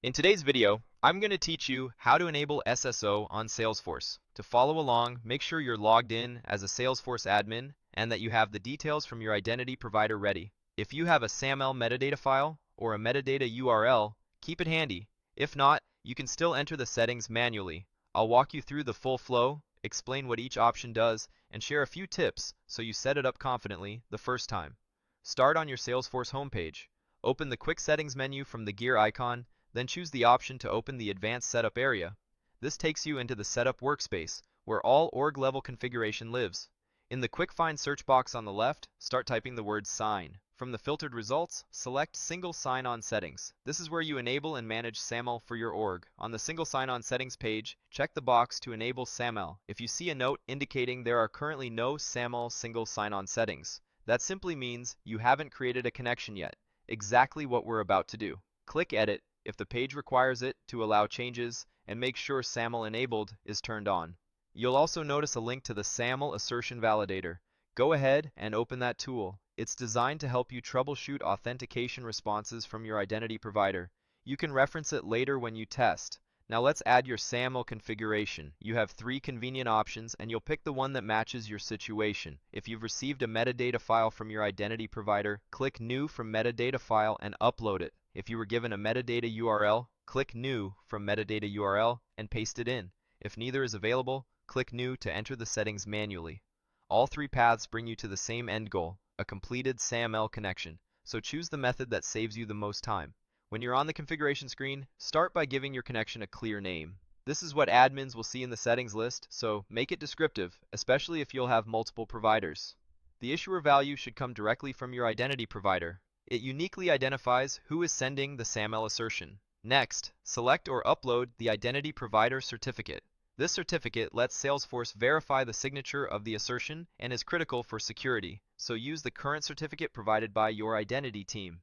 In today's video, I'm going to teach you how to enable SSO on Salesforce. To follow along, make sure you're logged in as a Salesforce admin and that you have the details from your identity provider ready. If you have a SAML metadata file or a metadata URL, keep it handy. If not, you can still enter the settings manually. I'll walk you through the full flow, explain what each option does, and share a few tips so you set it up confidently the first time. Start on your Salesforce homepage. Open the Quick Settings menu from the gear icon, then choose the option to open the Advanced Setup area. This takes you into the Setup workspace, where all org-level configuration lives. In the Quick Find search box on the left, start typing the word Sign. From the filtered results, select Single Sign-On Settings. This is where you enable and manage SAML for your org. On the Single Sign-On Settings page, check the box to enable SAML. If you see a note indicating there are currently no SAML Single Sign-On settings, that simply means you haven't created a connection yet. Exactly what we're about to do. Click Edit if the page requires it to allow changes, and make sure SAML enabled is turned on. You'll also notice a link to the SAML Assertion Validator. Go ahead and open that tool. It's designed to help you troubleshoot authentication responses from your identity provider. You can reference it later when you test. Now let's add your SAML configuration. You have 3 convenient options and you'll pick the one that matches your situation. If you've received a metadata file from your identity provider, click New from Metadata File and upload it. If you were given a metadata URL, click New from Metadata URL and paste it in. If neither is available, click New to enter the settings manually. All 3 paths bring you to the same end goal, a completed SAML connection, so choose the method that saves you the most time. When you're on the configuration screen, start by giving your connection a clear name. This is what admins will see in the settings list, so make it descriptive, especially if you'll have multiple providers. The issuer value should come directly from your identity provider. It uniquely identifies who is sending the SAML assertion. Next, select or upload the identity provider certificate. This certificate lets Salesforce verify the signature of the assertion and is critical for security, so use the current certificate provided by your identity team.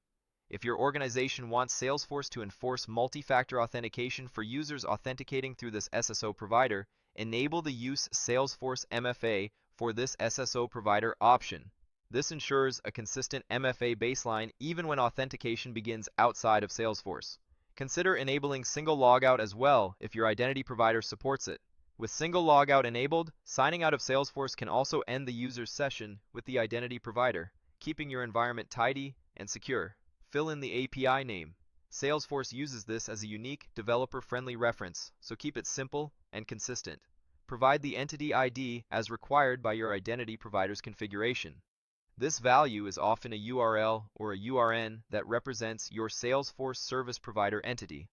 If your organization wants Salesforce to enforce multi-factor authentication for users authenticating through this SSO provider, enable the Use Salesforce MFA for this SSO provider option. This ensures a consistent MFA baseline even when authentication begins outside of Salesforce. Consider enabling single logout as well if your identity provider supports it. With single logout enabled, signing out of Salesforce can also end the user's session with the identity provider, keeping your environment tidy and secure. Fill in the API name. Salesforce uses this as a unique, developer-friendly reference, so keep it simple and consistent. Provide the entity ID as required by your identity provider's configuration. This value is often a URL or a URN that represents your Salesforce service provider entity.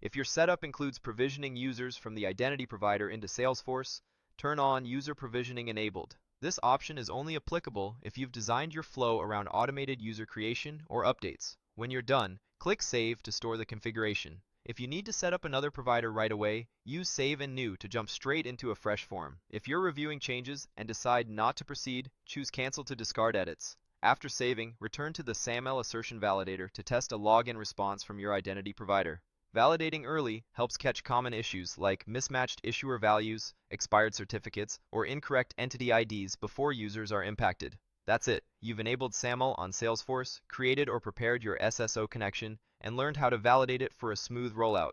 If your setup includes provisioning users from the identity provider into Salesforce, turn on User Provisioning Enabled. This option is only applicable if you've designed your flow around automated user creation or updates. When you're done, click Save to store the configuration. If you need to set up another provider right away, use Save and New to jump straight into a fresh form. If you're reviewing changes and decide not to proceed, choose Cancel to discard edits. After saving, return to the SAML Assertion Validator to test a login response from your identity provider. Validating early helps catch common issues like mismatched issuer values, expired certificates, or incorrect entity IDs before users are impacted. That's it. You've enabled SAML on Salesforce, created or prepared your SSO connection, and learned how to validate it for a smooth rollout.